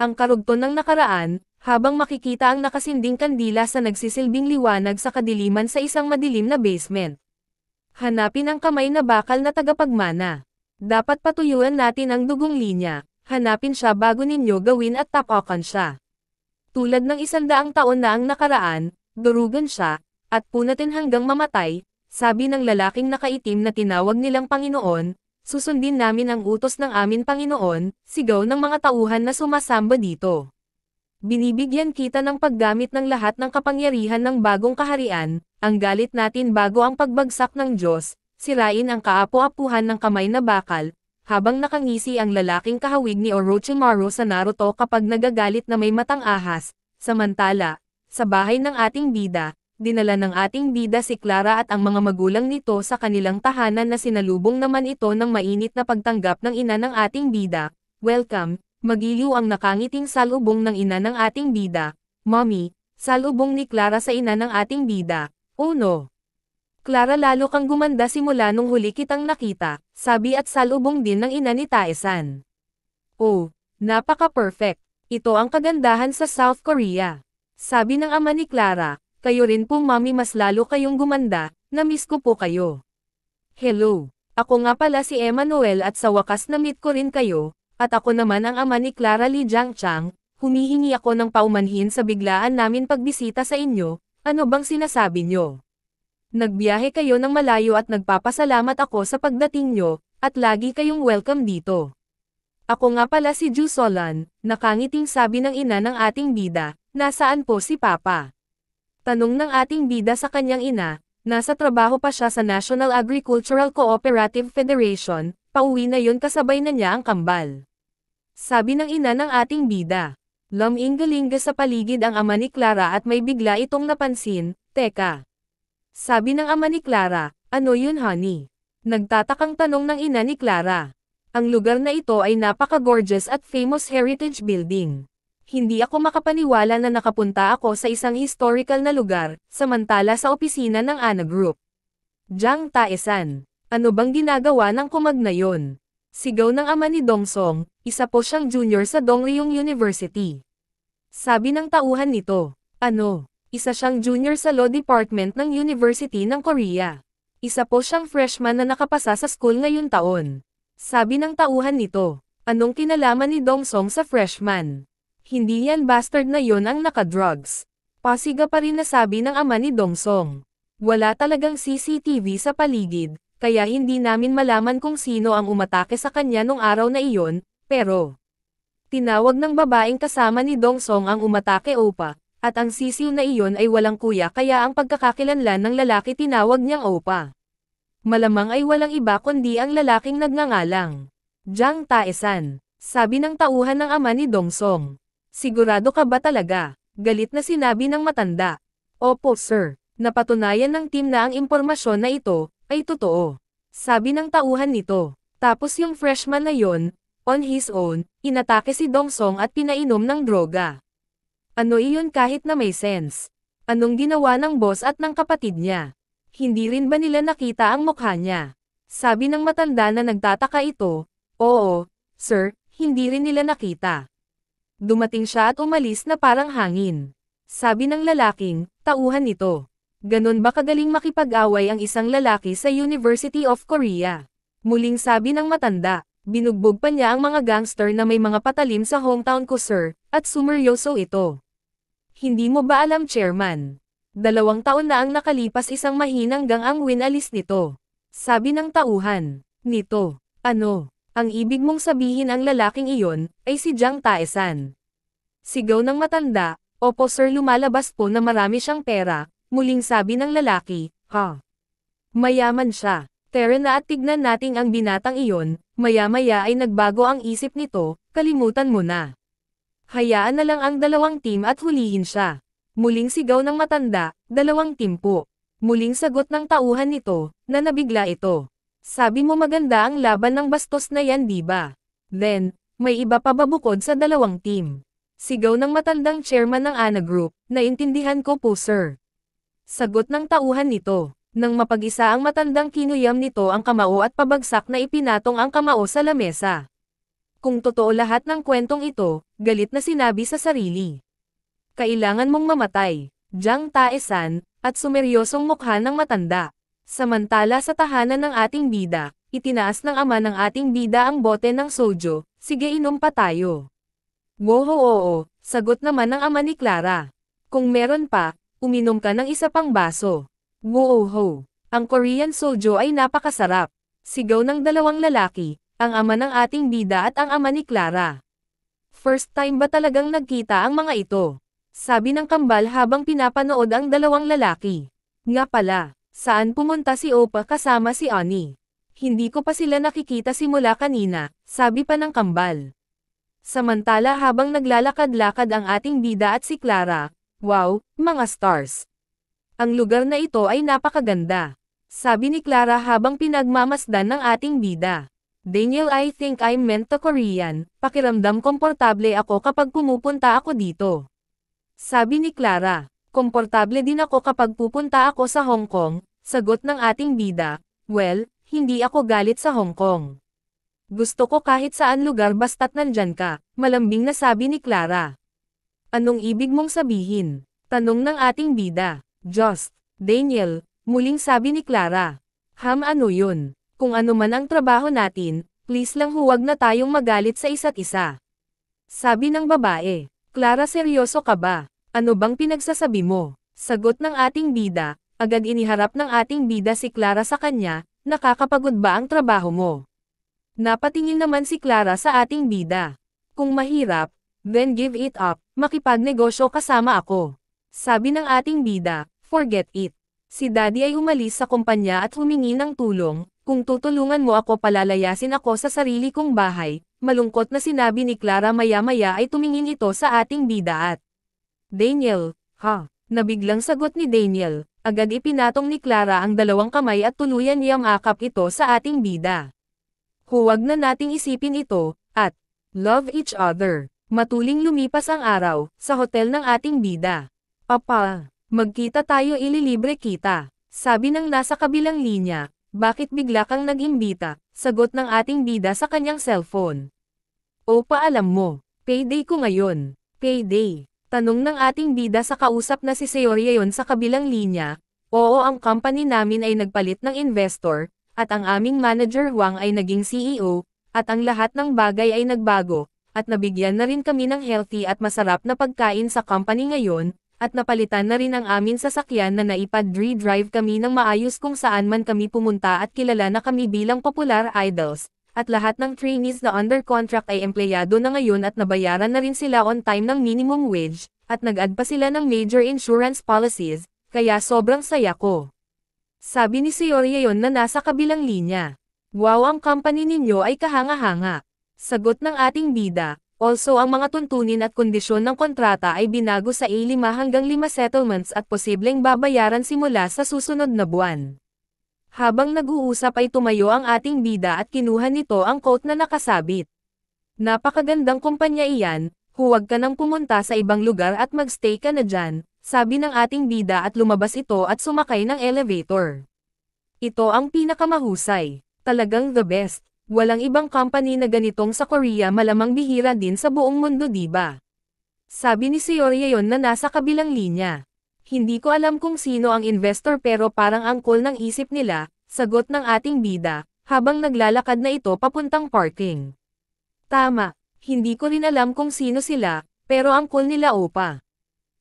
Ang karugtong ng nakaraan, habang makikita ang nakasinding kandila sa nagsisilbing liwanag sa kadiliman sa isang madilim na basement. Hanapin ang kamay na bakal na tagapagmana. Dapat patuyuan natin ang dugong linya, hanapin siya bago ninyo gawin at tapakan siya. Tulad ng 100 taon na ang nakaraan, durugan siya, at punatin hanggang mamatay, sabi ng lalaking nakaitim na tinawag nilang Panginoon, susundin namin ang utos ng amin Panginoon, sigaw ng mga tauhan na sumasamba dito. Binibigyan kita ng paggamit ng lahat ng kapangyarihan ng bagong kaharian, ang galit natin bago ang pagbagsak ng Diyos, sirain ang kaapu-apuhan ng kamay na bakal, habang nakangisi ang lalaking kahawig ni Orochimaru sa Naruto kapag nagagalit na may matang ahas. Samantala, sa bahay ng ating bida, dinala ng ating bida si Clara at ang mga magulang nito sa kanilang tahanan na sinalubong naman ito ng mainit na pagtanggap ng ina ng ating bida. Welcome, magiliw ang nakangiting salubong ng ina ng ating bida. Mommy, salubong ni Clara sa ina ng ating bida. Oh no! Clara, lalo kang gumanda simula nung huli kitang nakita, sabi at salubong din ng ina ni Tae-san. Oh, napaka-perfect. Ito ang kagandahan sa South Korea. Sabi ng ama ni Clara, kayo rin po mami, mas lalo kayong gumanda, na-miss ko po kayo. Hello, ako nga pala si Emmanuel at sa wakas na-meet ko rin kayo, at ako naman ang ama ni Clara, Lee Jiangchang, humihingi ako ng paumanhin sa biglaan namin pagbisita sa inyo, ano bang sinasabi nyo? Nagbiyahe kayo ng malayo at nagpapasalamat ako sa pagdating nyo, at lagi kayong welcome dito. Ako nga pala si Ju Solan, nakangiting sabi ng ina ng ating bida, nasaan po si Papa? Tanong ng ating bida sa kanyang ina, nasa trabaho pa siya sa National Agricultural Cooperative Federation, pauwi na yun kasabay na niya ang kambal. Sabi ng ina ng ating bida. Laminggalinga sa paligid ang ama ni Clara at may bigla itong napansin, teka. Sabi ng ama ni Clara, ano yun honey? Nagtatakang tanong ng ina ni Clara. Ang lugar na ito ay napaka-gorgeous at famous heritage building. Hindi ako makapaniwala na nakapunta ako sa isang historical na lugar, samantala sa opisina ng Ana Group. Jiang Tae-san, ano bang ginagawa ng kumag na yon? Sigaw ng ama ni Dongsong, isa po siyang junior sa Dongryung University. Sabi ng tauhan nito, ano? Isa siyang junior sa Law Department ng University ng Korea. Isa po siyang freshman na nakapasa sa school ngayong taon. Sabi ng tauhan nito, anong kinalaman ni Dongsong sa freshman? Hindi yan bastard na yon ang nakadrugs. Pasiga pa rin na sabi ng ama ni Dongsong. Wala talagang CCTV sa paligid, kaya hindi namin malaman kung sino ang umatake sa kanya nung araw na iyon, pero tinawag ng babaeng kasama ni Dongsong ang umatake Opa. At ang sisiw na iyon ay walang kuya kaya ang pagkakakilanlan ng lalaki tinawag niyang Opa. Malamang ay walang iba kundi ang lalaking nagngangalang Jiang Tae-san, sabi ng tauhan ng ama ni Dongsong. Sigurado ka ba talaga? Galit na sinabi ng matanda. Opo sir, napatunayan ng team na ang impormasyon na ito ay totoo. Sabi ng tauhan nito. Tapos yung freshman na yon, on his own, inatake si Dongsong at pinainom ng droga. Ano iyon kahit na may sense? Anong ginawa ng boss at ng kapatid niya? Hindi rin ba nila nakita ang mukha niya? Sabi ng matanda na nagtataka ito, oo, sir, hindi rin nila nakita. Dumating siya at umalis na parang hangin. Sabi ng lalaking, tauhan nito. Ganon ba kagaling makipag-away ang isang lalaki sa University of Korea? Muling sabi ng matanda, binugbog pa niya ang mga gangster na may mga patalim sa hometown ko sir, at sumeryoso ito. Hindi mo ba alam chairman? 2 taon na ang nakalipas isang mahinang gang ang winalis nito. Sabi ng tauhan, nito, ano, ang ibig mong sabihin ang lalaking iyon, ay si Jiang Tae-san. Sigaw ng matanda, opo sir, lumalabas po na marami siyang pera, muling sabi ng lalaki, ha? Mayaman siya, tara na at tignan nating ang binatang iyon, maya-maya ay nagbago ang isip nito, kalimutan mo na. Hayaan na lang ang 2 team at hulihin siya. Muling sigaw ng matanda, 2 team po. Muling sagot ng tauhan nito, na nabigla ito. Sabi mo maganda ang laban ng bastos na yan diba? Then, may iba pa ba bukod sa 2 team? Sigaw ng matandang chairman ng Ana Group, naintindihan ko po sir. Sagot ng tauhan nito. Nang mapag-isa ang matandang kinuyam nito ang kamao at pabagsak na ipinatong ang kamao sa lamesa. Kung totoo lahat ng kwentong ito, galit na sinabi sa sarili. Kailangan mong mamatay, Jiang Tae-san, at sumeryosong mukha ng matanda. Samantala sa tahanan ng ating bida, itinaas ng ama ng ating bida ang bote ng sojo, sige inom pa tayo. Woho oo, sagot naman ng ama ni Clara. Kung meron pa, uminom ka ng isa pang baso. Woho, ang Korean sojo ay napakasarap. Sigaw ng dalawang lalaki, ang ama ng ating bida at ang ama ni Clara. First time ba talagang nagkita ang mga ito? Sabi ng kambal habang pinapanood ang dalawang lalaki. Nga pala, saan pumunta si Opa kasama si Ani? Hindi ko pa sila nakikita simula kanina, sabi pa ng kambal. Samantala habang naglalakad-lakad ang ating bida at si Clara, wow, mga stars. Ang lugar na ito ay napakaganda. Sabi ni Clara habang pinagmamasdan ng ating bida. Daniel, I think I'm meant to Korean, pakiramdam komportable ako kapag pumupunta ako dito. Sabi ni Clara, komportable din ako kapag pupunta ako sa Hong Kong, sagot ng ating bida, well, hindi ako galit sa Hong Kong. Gusto ko kahit saan lugar basta't nandyan ka, malambing na sabi ni Clara. Anong ibig mong sabihin? Tanong ng ating bida. Just, Daniel, muling sabi ni Clara. Ano yun? Kung ano man ang trabaho natin, please lang huwag na tayong magalit sa isa't isa. Sabi ng babae. Clara, seryoso ka ba? Ano bang pinagsasabi mo? Sagot ng ating bida, agad iniharap ng ating bida si Clara sa kanya, nakakapagod ba ang trabaho mo? Napatingin naman si Clara sa ating bida. Kung mahirap, then give it up, makipagnegosyo kasama ako. Sabi ng ating bida, forget it. Si Daddy ay umalis sa kumpanya at humingi ng tulong, kung tutulungan mo ako palalayasin ako sa sarili kong bahay. Malungkot na sinabi ni Clara maya-maya ay tumingin ito sa ating bida at Daniel, ha? Nabiglang sagot ni Daniel, agad ipinatong ni Clara ang dalawang kamay at tuluyan niyang akap ito sa ating bida. Huwag na nating isipin ito, at love each other. Matuling lumipas ang araw, sa hotel ng ating bida. Papa, magkita tayo, ililibre kita. Sabi ng nasa kabilang linya, bakit bigla kang nag-imbita? Sagot ng ating bida sa kanyang cellphone. Opa, alam mo, payday ko ngayon. Payday? Tanong ng ating bida sa kausap na si Seoryeon sa kabilang linya. Oo, ang company namin ay nagpalit ng investor, at ang aming manager Huang ay naging CEO, at ang lahat ng bagay ay nagbago, at nabigyan na rin kami ng healthy at masarap na pagkain sa company ngayon, at napalitan na rin ang aming sasakyan na naipad-drive kami ng maayos kung saan man kami pumunta at kilala na kami bilang popular idols. At lahat ng trainees na under contract ay empleyado na ngayon at nabayaran na rin sila on time ng minimum wage, at nag-add pa sila ng major insurance policies, kaya sobrang saya ko. Sabi ni Seoryeon na nasa kabilang linya. Wow, ang company ninyo ay kahanga-hanga. Sagot ng ating bida, also ang mga tuntunin at kondisyon ng kontrata ay binago sa 5 hanggang 5 settlements at posibleng babayaran simula sa susunod na buwan. Habang nag-uusap ay tumayo ang ating bida at kinuha nito ang coat na nakasabit. Napakagandang kumpanya iyan, huwag ka nang pumunta sa ibang lugar at magstay ka na dyan, sabi ng ating bida at lumabas ito at sumakay ng elevator. Ito ang pinakamahusay, talagang the best, walang ibang company na ganitong sa Korea, malamang bihira din sa buong mundo, diba? Sabi ni Seoryeon na nasa kabilang linya. Hindi ko alam kung sino ang investor pero parang angkol ng isip nila, sagot ng ating bida, habang naglalakad na ito papuntang parking. Tama, hindi ko rin alam kung sino sila, pero angkol nila Opa.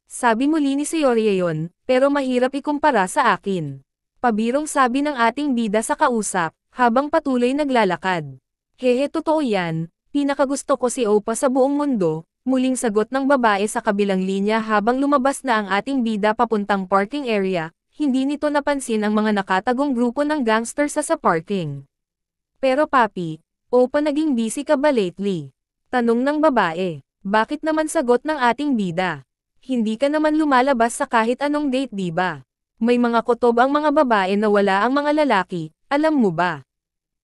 Sabi muli ni Seoryeon, pero mahirap ikumpara sa akin. Pabirong sabi ng ating bida sa kausap, habang patuloy naglalakad. Hehe, totoo yan, pinakagusto ko si Opa sa buong mundo. Muling sagot ng babae sa kabilang linya habang lumabas na ang ating bida papuntang parking area, hindi nito napansin ang mga nakatagong grupo ng gangster sa parking. Pero papi, Opa, naging busy ka ba lately? Tanong ng babae. Bakit naman, sagot ng ating bida? Hindi ka naman lumalabas sa kahit anong date, diba? May mga kutob ang mga babae na wala ang mga lalaki, alam mo ba?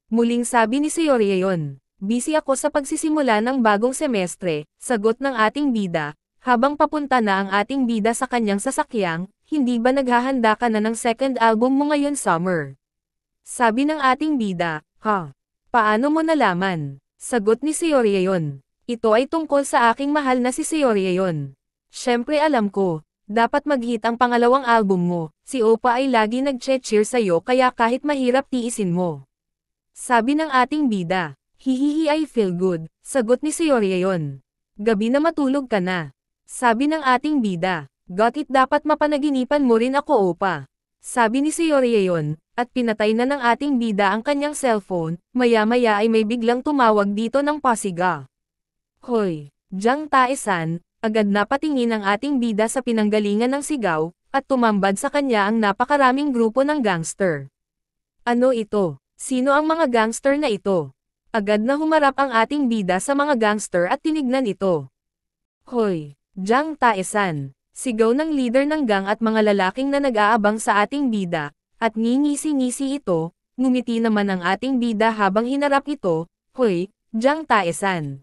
Muling sabi ni Seoryeon. Busy ako sa pagsisimula ng bagong semestre, sagot ng ating bida, habang papunta na ang ating bida sa kanyang sasakyang, hindi ba naghahanda ka na ng second album mo ngayon summer? Sabi ng ating bida, ha? Paano mo nalaman? Sagot ni Seoryeon. Ito ay tungkol sa aking mahal na si Seoryeon. Syempre alam ko, dapat mag-hit ang pangalawang album mo, si Oppa ay lagi nag-cheer sa'yo kaya kahit mahirap tiisin mo. Sabi ng ating bida. Hihihi I feel good, sagot ni Seoryeon. Gabi na matulog ka na. Sabi ng ating bida. Got it dapat mapanaginipan mo rin ako Oppa. Sabi ni Seoryeon, at pinatay na ng ating bida ang kanyang cellphone, maya-maya ay may biglang tumawag dito ng pasiga. Hoy, Jang Tae-san, agad na patingin ang ating bida sa pinanggalingan ng sigaw, at tumambad sa kanya ang napakaraming grupo ng gangster. Ano ito? Sino ang mga gangster na ito? Agad na humarap ang ating bida sa mga gangster at tinignan ito. Hoy, Jang Tae-san, sigaw ng leader ng gang at mga lalaking na nag-aabang sa ating bida, at ngingisi-ngisi ito, ngumiti naman ang ating bida habang hinarap ito. Hoy, Jang Tae-san.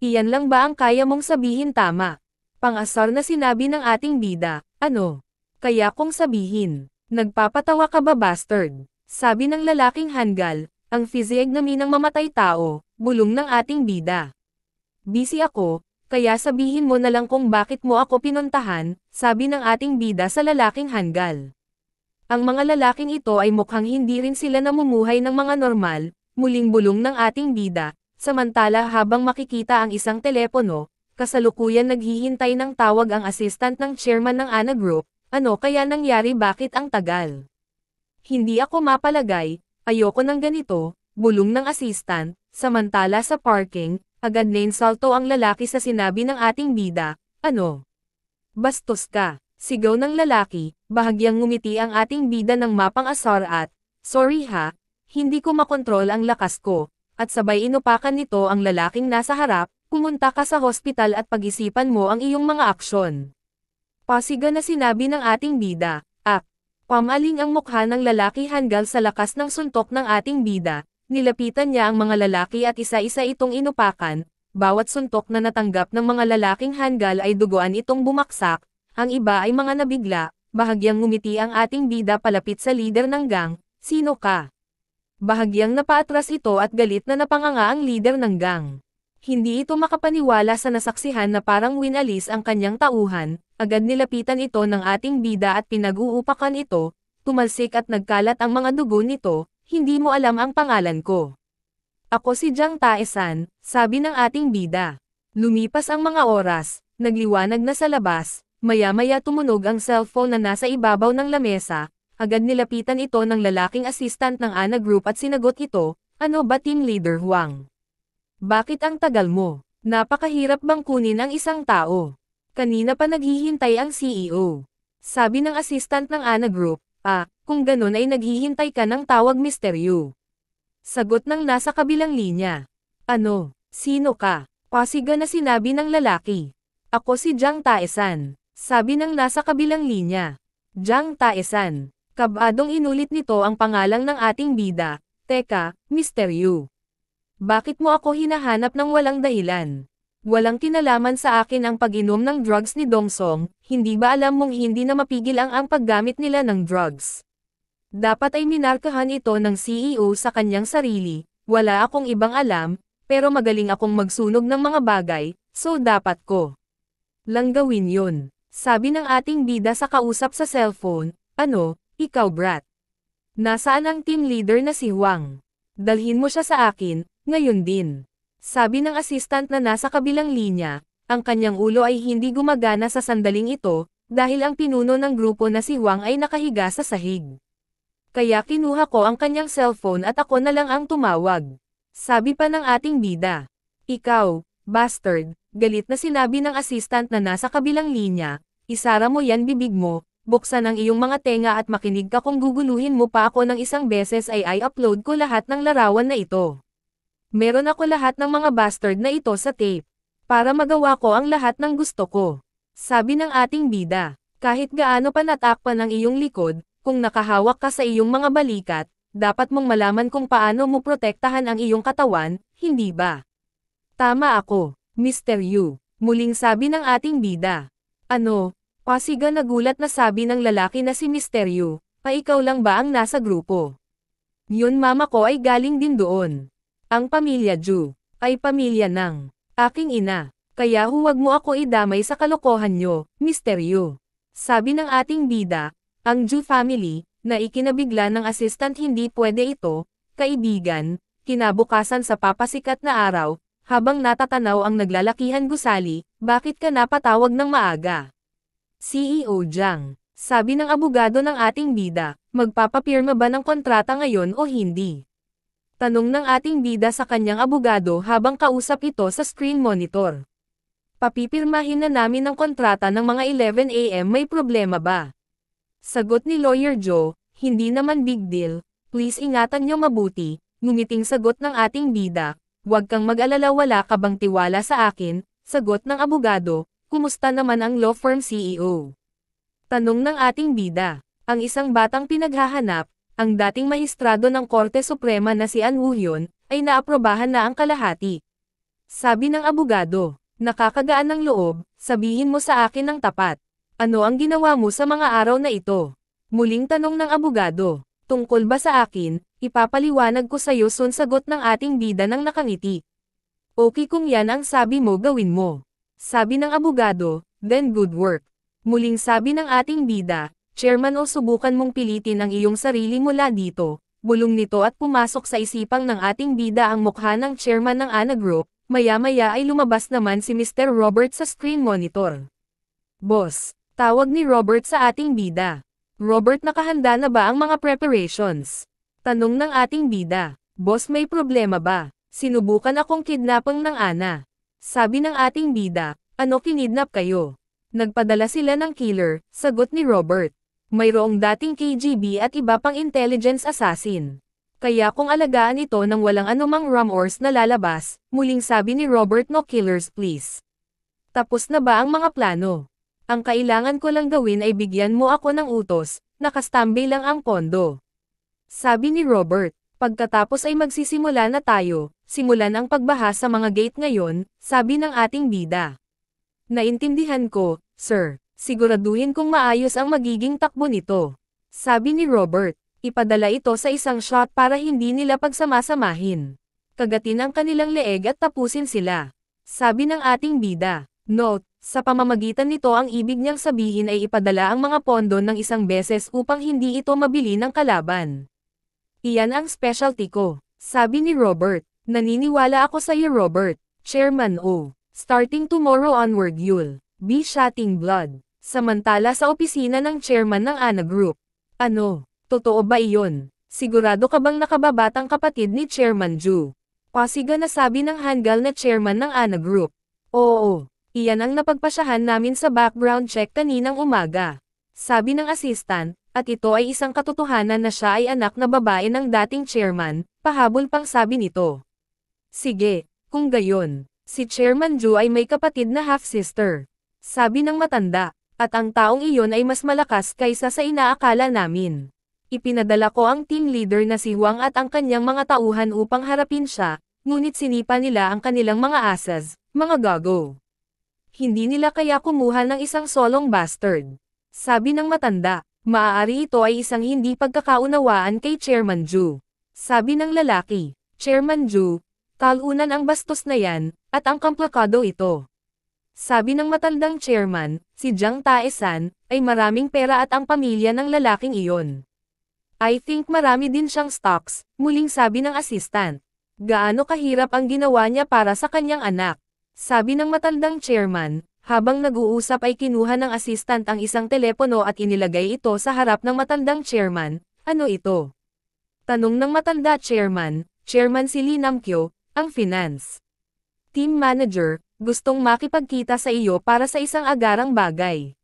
Iyan lang ba ang kaya mong sabihin tama? Pang-asar na sinabi ng ating bida, ano? Kaya kong sabihin, nagpapatawa ka ba bastard? Sabi ng lalaking hanggal, ang physiognomy ng mamatay tao, bulong ng ating bida. Busy ako, kaya sabihin mo na lang kung bakit mo ako pinuntahan, sabi ng ating bida sa lalaking hanggal. Ang mga lalaking ito ay mukhang hindi rin sila namumuhay ng mga normal, muling bulong ng ating bida, samantala habang makikita ang isang telepono, kasalukuyan naghihintay ng tawag ang assistant ng chairman ng ANA Group, ano kaya nangyari bakit ang tagal? Hindi ako mapalagay. Ayoko ng ganito, bulong ng assistant, samantala sa parking, agad nainsulto ang lalaki sa sinabi ng ating bida, ano? Bastos ka, sigaw ng lalaki, bahagyang ngumiti ang ating bida ng mapang-asar at, sorry ha, hindi ko makontrol ang lakas ko, at sabay inupakan nito ang lalaking nasa harap, pumunta ka sa hospital at pag-isipan mo ang iyong mga aksyon. Pasiga na sinabi ng ating bida, pamaling ang mukha ng lalaki hanggal sa lakas ng suntok ng ating bida, nilapitan niya ang mga lalaki at isa-isa itong inupakan, bawat suntok na natanggap ng mga lalaking hanggal ay duguan itong bumaksak, ang iba ay mga nabigla, bahagyang ngumiti ang ating bida palapit sa leader ng gang, sino ka? Bahagyang napaatras ito at galit na napanganga ang leader ng gang. Hindi ito makapaniwala sa nasaksihan na parang winalis ang kanyang tauhan, agad nilapitan ito ng ating bida at pinag-uupakan ito, tumalsik at nagkalat ang mga dugo nito, hindi mo alam ang pangalan ko. Ako si Jang Tae-san, sabi ng ating bida. Lumipas ang mga oras, nagliwanag na sa labas, maya-maya tumunog ang cellphone na nasa ibabaw ng lamesa, agad nilapitan ito ng lalaking assistant ng ANA Group at sinagot ito, ano ba team leader Huang? Bakit ang tagal mo? Napakahirap bang kunin ang isang tao? Kanina pa naghihintay ang CEO. Sabi ng assistant ng ANA Group, kung ganun ay naghihintay ka ng tawag Mr. Yu. Sagot ng nasa kabilang linya. Ano? Sino ka? Pasiga na sinabi ng lalaki. Ako si Jang Tae-san. Sabi ng nasa kabilang linya. Jang Tae-san. Kabadong inulit nito ang pangalang ng ating bida. Teka, Mr. Yu. Bakit mo ako hinahanap ng walang dahilan? Walang kinalaman sa akin ang pag-inom ng drugs ni Dongsong, hindi ba alam mong hindi na mapigil ang paggamit nila ng drugs? Dapat ay minarkahan ito ng CEO sa kanyang sarili, wala akong ibang alam, pero magaling akong magsunog ng mga bagay, so dapat ko lang gawin yun. Sabi ng ating bida sa kausap sa cellphone, ano, ikaw brat? Nasaan ang team leader na si Huang? Dalhin mo siya sa akin, ngayon din. Sabi ng assistant na nasa kabilang linya, ang kanyang ulo ay hindi gumagana sa sandaling ito, dahil ang pinuno ng grupo na si Huang ay nakahiga sa sahig. Kaya kinuha ko ang kanyang cellphone at ako na lang ang tumawag. Sabi pa ng ating bida. Ikaw, bastard, galit na sinabi ng assistant na nasa kabilang linya, isara mo yan bibig mo, buksan ang iyong mga tenga at makinig ka kung guguluhin mo pa ako ng isang beses ay i-upload ko lahat ng larawan na ito. Meron ako lahat ng mga bastard na ito sa tape. Para magawa ko ang lahat ng gusto ko. Sabi ng ating bida, kahit gaano pa natakpan ang iyong likod, kung nakahawak ka sa iyong mga balikat, dapat mong malaman kung paano mo protektahan ang iyong katawan, hindi ba? Tama ako, Mr. Yu, muling sabi ng ating bida. Ano? Pasiga nagulat na sabi ng lalaki na si Mr. Yu, ikaw lang ba ang nasa grupo? Yun mama ko ay galing din doon. Ang pamilya Ju. ay pamilya ng aking ina. Kaya huwag mo ako idamay sa kalokohan nyo, Mr. Yu. Sabi ng ating bida, ang Ju family, na ikinabigla ng assistant hindi pwede ito, kaibigan, kinabukasan sa papasikat na araw, habang natatanaw ang naglalakihan gusali, bakit ka napatawag ng maaga? CEO Jiang, sabi ng abogado ng ating bida, magpapapirma ba ng kontrata ngayon o hindi? Tanong ng ating bida sa kanyang abogado habang kausap ito sa screen monitor. Papipirmahin na namin ang kontrata ng mga 11 AM, may problema ba? Sagot ni Lawyer Joe, hindi naman big deal, please ingatan nyo mabuti, ngumiting sagot ng ating bida, huwag kang mag-alala, wala ka bang tiwala sa akin, sagot ng abogado, kumusta naman ang law firm CEO? Tanong ng ating bida, ang isang batang pinaghahanap, ang dating mahistrado ng Korte Suprema na si An Woo-hyun, ay naaprobahan na ang kalahati. Sabi ng abogado, nakakagaan ng loob, sabihin mo sa akin ng tapat. Ano ang ginawa mo sa mga araw na ito? Muling tanong ng abogado, tungkol ba sa akin, ipapaliwanag ko sa'yo soon, sagot ng ating bida ng nakangiti. Okay kung yan ang sabi mo, gawin mo. Sabi ng abogado, then good work. Muling sabi ng ating bida, Chairman, o subukan mong pilitin ang iyong sarili mula dito. Bulong nito at pumasok sa isipang ng ating bida ang mukha ng chairman ng ANA Group. Maya-maya ay lumabas naman si Mr. Robert sa screen monitor. Boss, tawag ni Robert sa ating bida. Robert, nakahanda na ba ang mga preparations? Tanong ng ating bida. Boss, may problema ba? Sinubukan akong kidnapang ng ANA. Sabi ng ating bida, ano kinidnap kayo? Nagpadala sila ng killer, sagot ni Robert. Mayroong dating KGB at iba pang intelligence assassin. Kaya kung alagaan ito nang walang anumang rumors na lalabas, muling sabi ni Robert, no killers please. Tapos na ba ang mga plano? Ang kailangan ko lang gawin ay bigyan mo ako ng utos, nakastambay lang ang pondo. Sabi ni Robert, pagkatapos ay magsisimula na tayo, simulan ang pagbaha sa mga gate ngayon, sabi ng ating bida. Naintindihan ko, sir, siguraduhin kong maayos ang magiging takbo nito. Sabi ni Robert. Ipadala ito sa isang shot para hindi nila pagsamasamahin. Kagatin ang kanilang leeg at tapusin sila. Sabi ng ating bida. Note, sa pamamagitan nito ang ibig niyang sabihin ay ipadala ang mga pondo ng isang beses upang hindi ito mabili ng kalaban. Iyan ang specialty ko. Sabi ni Robert. Naniniwala ako sa iyo, Robert. Chairman O. Starting tomorrow onward you'll be shotting blood. Samantala sa opisina ng chairman ng ANA Group. Ano? Totoo ba iyon? Sigurado ka bang nakababatang kapatid ni Chairman Ju? Pasiga na sabi ng hanggal na chairman ng ANA Group. Oo, iyan ang napagpasyahan namin sa background check kaninang umaga. Sabi ng assistant, at ito ay isang katotohanan na siya ay anak na babae ng dating chairman, pahabol pang sabi nito. Sige, kung gayon, si Chairman Ju ay may kapatid na half-sister. Sabi ng matanda, at ang taong iyon ay mas malakas kaysa sa inaakala namin. Ipinadala ko ang team leader na si Huang at ang kanyang mga tauhan upang harapin siya, ngunit sinipa nila ang kanilang mga asas, mga gago. Hindi nila kaya kumuha ng isang solong bastard. Sabi ng matanda, maaari ito ay isang hindi pagkakaunawaan kay Chairman Ju. Sabi ng lalaki, Chairman Ju, talunan ang bastos na yan, at ang komplikado ito. Sabi ng matandang chairman, si Jiang Tae-san, ay maraming pera at ang pamilya ng lalaking iyon. I think marami din siyang stocks, muling sabi ng assistant. Gaano kahirap ang ginawa niya para sa kanyang anak? Sabi ng matandang chairman, habang nag-uusap ay kinuha ng assistant ang isang telepono at inilagay ito sa harap ng matandang chairman. Ano ito? Tanong ng matanda chairman, Chairman si Lee Nam-kyo, ang finance team manager, gustong makipagkita sa iyo para sa isang agarang bagay.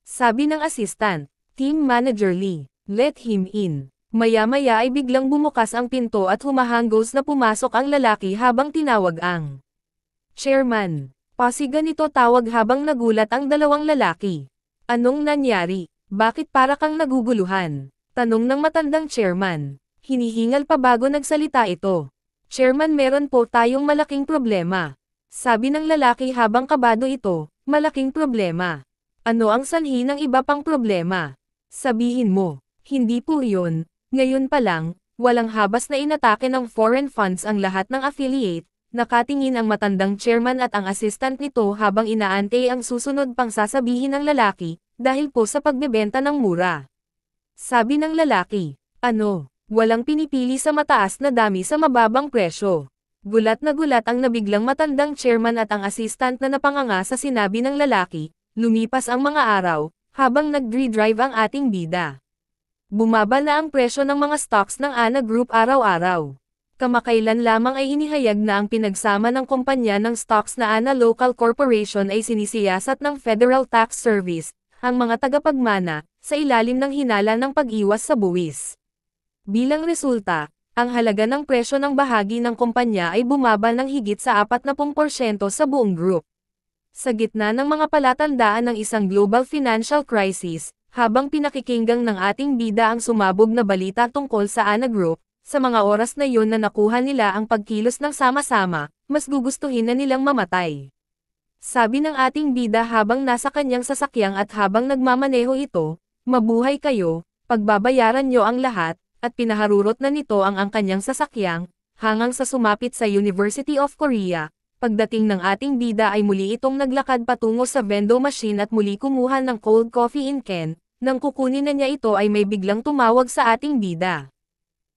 Sabi ng assistant, Team Manager Lee. Let him in. Maya-maya ay biglang bumukas ang pinto at humahanggos na pumasok ang lalaki habang tinawag ang Chairman. Pasiga nito tawag habang nagulat ang dalawang lalaki. Anong nangyari? Bakit para kang naguguluhan? Tanong ng matandang chairman. Hinihingal pa bago nagsalita ito. Chairman, meron po tayong malaking problema. Sabi ng lalaki habang kabado ito, malaking problema. Ano ang sanhi ng iba pang problema? Sabihin mo. Hindi po yun, ngayon pa lang, walang habas na inatake ng foreign funds ang lahat ng affiliate, Nakatingin ang matandang chairman at ang assistant nito habang inaantay ang susunod pang sasabihin ng lalaki, dahil po sa pagbebenta ng mura. Sabi ng lalaki, ano, walang pinipili sa mataas na dami sa mababang presyo. Gulat na gulat ang nabiglang matandang chairman at ang assistant na napanganga sa sinabi ng lalaki. Lumipas ang mga araw, habang nag-drive ang ating bida. Bumaba na ang presyo ng mga stocks ng ANA Group araw-araw. Kamakailan lamang ay inihayag na ang pinagsama ng kumpanya ng stocks na ANA Local Corporation ay sinisiyasat ng Federal Tax Service, ang mga tagapagmana, sa ilalim ng hinala ng pag-iwas sa buwis. Bilang resulta, ang halaga ng presyo ng bahagi ng kumpanya ay bumaba ng higit sa 40% sa buong group. Sa gitna ng mga palatandaan ng isang global financial crisis, habang pinakikinggang ng ating bida ang sumabog na balita tungkol sa ANA Group, sa mga oras na yun na nakuha nila ang pagkilos ng sama-sama, mas gugustuhin na nilang mamatay. Sabi ng ating bida habang nasa kanyang sasakyang at habang nagmamaneho ito, mabuhay kayo, pagbabayaran nyo ang lahat, at pinaharurot na nito ang kanyang sasakyang, hanggang sa sumapit sa University of Korea. Pagdating ng ating bida ay muli itong naglakad patungo sa vending machine at muli kumuha ng cold coffee in can. Nang kukunin na niya ito ay may biglang tumawag sa ating bida.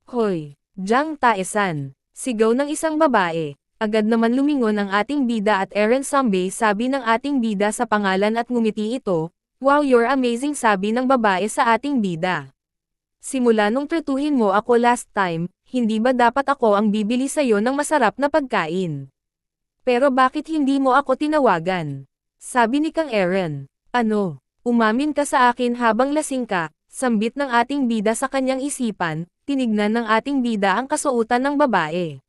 Hoy, Jang Tae-san, sigaw ng isang babae. Agad naman lumingon ang ating bida at Eren Sambe sabi ng ating bida sa pangalan at ngumiti ito. Wow, you're amazing sabi ng babae sa ating bida. Simula nung tretuhin mo ako last time, hindi ba dapat ako ang bibili sa'yo ng masarap na pagkain? Pero bakit hindi mo ako tinawagan? Sabi ni Kang Eren. Ano, umamin ka sa akin habang lasing ka, sambit ng ating bida sa kanyang isipan, tinignan ng ating bida ang kasuotan ng babae.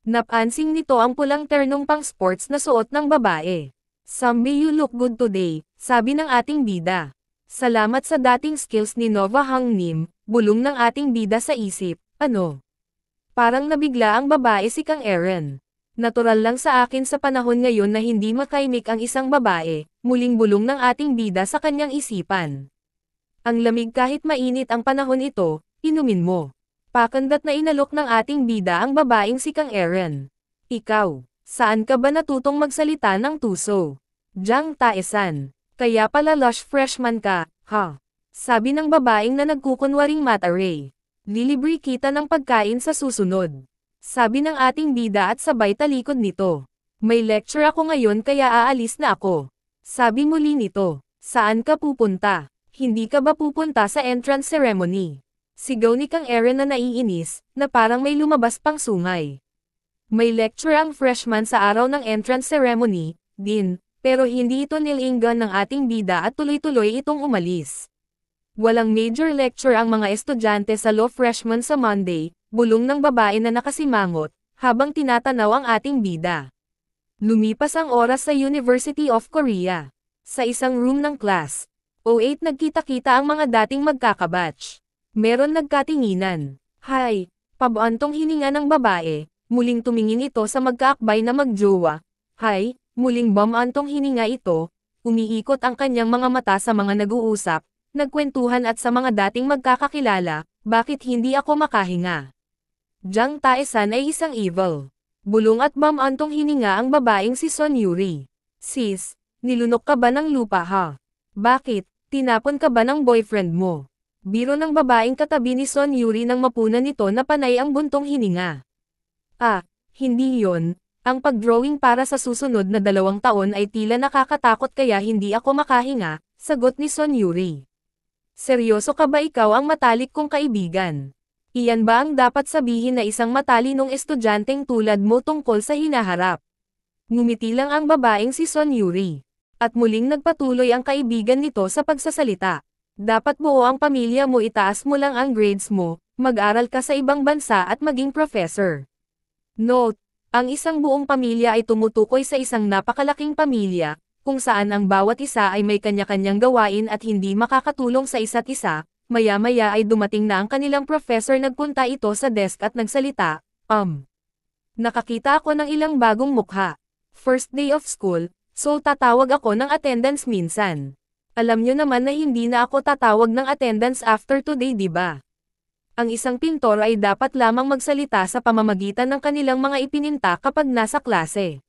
Napansing nito ang pulang ternong pang sports na suot ng babae. Sambe, you look good today, sabi ng ating bida. Salamat sa dating skills ni Nova Hang Nim, bulong ng ating bida sa isip, ano? Parang nabigla ang babae si Kang Eren. Natural lang sa akin sa panahon ngayon na hindi makaimik ang isang babae, muling bulong ng ating bida sa kanyang isipan. Ang lamig kahit mainit ang panahon ito, inumin mo. Pakandat na inalok ng ating bida ang babaeng si Kang Eren. Ikaw, saan ka ba natutong magsalita ng tuso? Jang Tae-san, kaya pala lush freshman ka, ha? Sabi ng babaeng na nagkukunwaring mataray. Lilibre kita ng pagkain sa susunod. Sabi ng ating bida at sabay talikod nito. May lecture ako ngayon kaya aalis na ako. Sabi muli nito, saan ka pupunta? Hindi ka ba pupunta sa entrance ceremony? Sigaw ni Kang Eren na naiinis, na parang may lumabas pang sungay. May lecture ang freshman sa araw ng entrance ceremony, din, pero hindi ito nilinggan ng ating bida at tuloy-tuloy itong umalis. Walang major lecture ang mga estudyante sa law freshman sa Monday, bulong ng babae na nakasimangot, habang tinatanaw ang ating bida. Lumipas ang oras sa University of Korea. Sa isang room ng class, O8 nagkita-kita ang mga dating magkakabatch. Meron nagkatinginan. Hay, pabuantong hininga ng babae, muling tumingin ito sa magkaakbay na magjowa. Hay, muling bumantong hininga ito, umiikot ang kanyang mga mata sa mga nag-uusap, nagkwentuhan at sa mga dating magkakakilala, bakit hindi ako makahinga? Jang Tae-san ay isang evil. Bulong at bumantong hininga ang babaeng si Son Yuri. Sis, nilunok ka ba ng lupa ha? Bakit? Tinapon ka ba ng boyfriend mo? Biro ng babaeng katabi ni Son Yuri nang mapunan nito na panay ang buntong hininga. Ah, hindi yon. Ang pag-drawing para sa susunod na 2 taon ay tila nakakatakot kaya hindi ako makahinga, sagot ni Son Yuri. Seryoso ka ba ikaw ang matalik kong kaibigan? Iyan ba ang dapat sabihin na isang matalinong estudyanteng tulad mo tungkol sa hinaharap? Ngumiti lang ang babaeng si Son Yuri. At muling nagpatuloy ang kaibigan nito sa pagsasalita. Dapat buo ang pamilya mo, itaas mo lang ang grades mo, mag-aral ka sa ibang bansa at maging professor. Note, ang isang buong pamilya ay tumutukoy sa isang napakalaking pamilya, kung saan ang bawat isa ay may kanya-kanyang gawain at hindi makakatulong sa isa't isa. Maya-maya ay dumating na ang kanilang professor, nagpunta ito sa desk at nagsalita, Nakakita ako ng ilang bagong mukha. First day of school, so tatawag ako ng attendance minsan. Alam nyo naman na hindi na ako tatawag ng attendance after today, di ba? Ang isang pintor ay dapat lamang magsalita sa pamamagitan ng kanilang mga ipininta kapag nasa klase.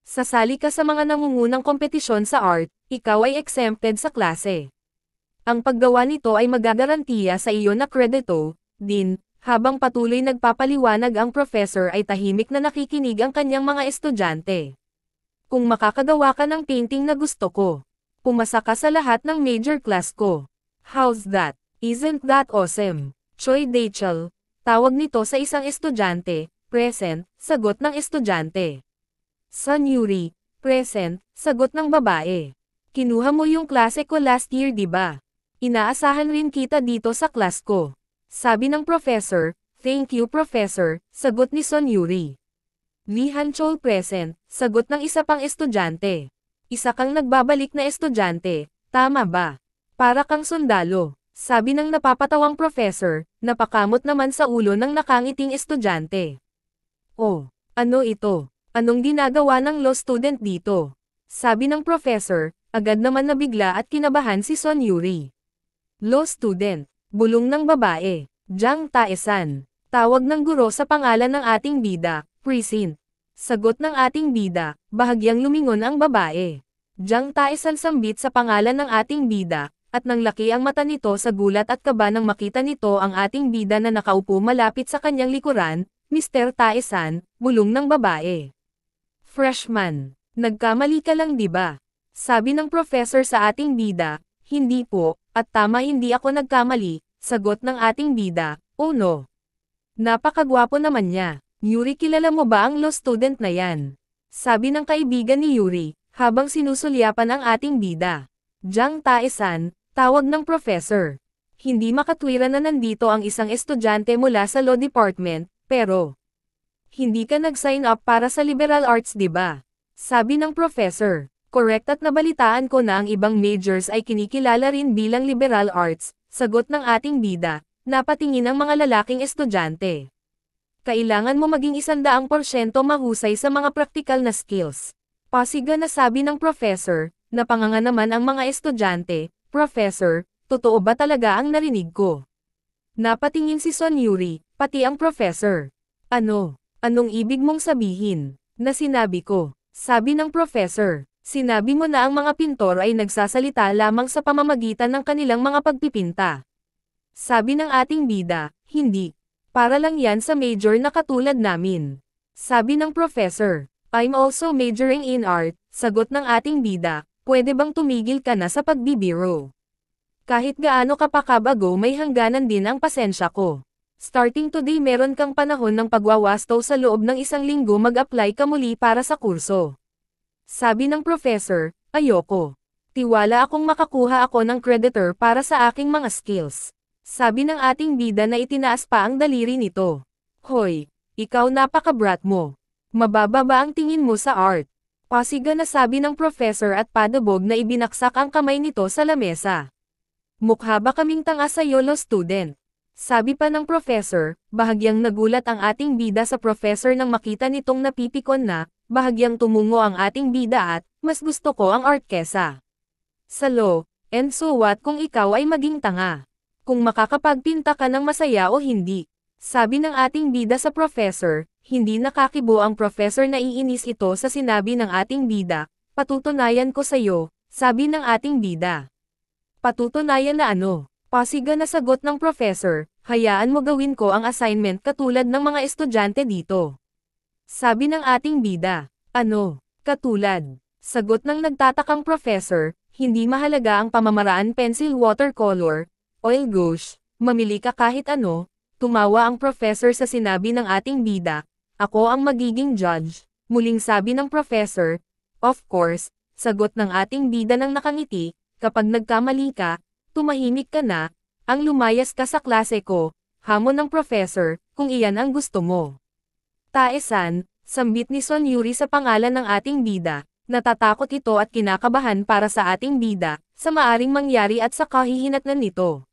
Sasali ka sa mga nangungunang kompetisyon sa art, ikaw ay exempted sa klase. Ang paggawa nito ay magagarantiya sa iyo na kredito, din, habang patuloy nagpapaliwanag ang professor ay tahimik na nakikinig ang kanyang mga estudyante. Kung makakagawa ka ng painting na gusto ko, pumasa ka sa lahat ng major class ko. How's that? Isn't that awesome? Choi Dachel, tawag nito sa isang estudyante, present, sagot ng estudyante. Sun Yuri, present, sagot ng babae. Kinuha mo yung klase ko last year di ba? Inaasahan rin kita dito sa class ko. Sabi ng professor, thank you professor, sagot ni Sun Yuri. Lee Han-chol present, sagot ng isa pang estudyante. Isa kang nagbabalik na estudyante, tama ba? Para kang sundalo. Sabi ng napapatawang professor, napakamot naman sa ulo ng nakangiting estudyante. Oh, ano ito? Anong ginagawa ng law student dito? Sabi ng professor, agad naman nabigla at kinabahan si Sun Yuri. Law student, bulong ng babae, Jang Tae-san. Tawag ng guro sa pangalan ng ating bida, Present. Sagot ng ating bida, bahagyang lumingon ang babae. Jang Tae-san sambit sa pangalan ng ating bida, at nang laki ang mata nito sa gulat at kaba nang makita nito ang ating bida na nakaupo malapit sa kanyang likuran, Mr. Tae-san, bulong ng babae. Freshman, nagkamali ka lang di ba? Sabi ng professor sa ating bida, hindi po, at tama hindi ako nagkamali, sagot ng ating bida, oh no. Napakagwapo naman niya. Yuri kilala mo ba ang law student na yan? Sabi ng kaibigan ni Yuri, habang sinusulyapan ang ating bida. Jang Tae-san, tawag ng professor. Hindi makatwira na nandito ang isang estudyante mula sa law department, pero hindi ka nag-sign up para sa liberal arts di ba? Sabi ng professor. Correct at nabalitaan ko na ang ibang majors ay kinikilala rin bilang liberal arts, sagot ng ating bida, napatingin ang mga lalaking estudyante. Kailangan mo maging 100% mahusay sa mga praktikal na skills. Pasiga na sabi ng professor, napanganga naman ang mga estudyante, Professor, totoo ba talaga ang narinig ko? Napatingin si Sun Yuri, pati ang professor. Ano? Anong ibig mong sabihin? Na sinabi ko. Sabi ng professor, sinabi mo na ang mga pintor ay nagsasalita lamang sa pamamagitan ng kanilang mga pagpipinta. Sabi ng ating bida, hindi. Para lang yan sa major na katulad namin. Sabi ng professor, I'm also majoring in art, sagot ng ating bida, pwede bang tumigil ka na sa pagbibiro? Kahit gaano ka pa kabago may hangganan din ang pasensya ko. Starting today meron kang panahon ng pagwawasto sa loob ng 1 linggo mag-apply ka muli para sa kurso. Sabi ng professor, ayoko. Tiwala akong makakuha ako ng creditor para sa aking mga skills. Sabi ng ating bida na itinaas pa ang daliri nito. Hoy, ikaw napaka-brat mo. Mababa ba ang tingin mo sa art? Pasiga na sabi ng professor at padabog na ibinaksak ang kamay nito sa lamesa. Mukha ba kaming tanga sa law student? Sabi pa ng professor, bahagyang nagulat ang ating bida sa professor nang makita nitong napipikon na, bahagyang tumungo ang ating bida at, mas gusto ko ang art kesa sa law, and so what kung ikaw ay maging tanga? Kung makakapagpinta ka ng masaya o hindi? Sabi ng ating bida sa professor, hindi nakakibo ang professor na iinis ito sa sinabi ng ating bida, patutunayan ko sa'yo, sabi ng ating bida. Patutunayan na ano? Pasiga na sagot ng professor, hayaan mo gawin ko ang assignment katulad ng mga estudyante dito. Sabi ng ating bida, ano? Katulad? Sagot ng nagtatakang professor, hindi mahalaga ang pamamaraan pencil watercolor, oil gouache, mamili ka kahit ano. Tumawa ang professor sa sinabi ng ating bida, ako ang magiging judge, muling sabi ng professor. Of course, sagot ng ating bida ng nakangiti, kapag nagkamali ka, tumahimik ka na, ang lumayas ka sa klase ko, hamon ng professor, kung iyan ang gusto mo. Tae-san, sambit ni Sun Yuri sa pangalan ng ating bida, natatakot ito at kinakabahan para sa ating bida, sa maaring mangyari at sa kahihinatnan nito.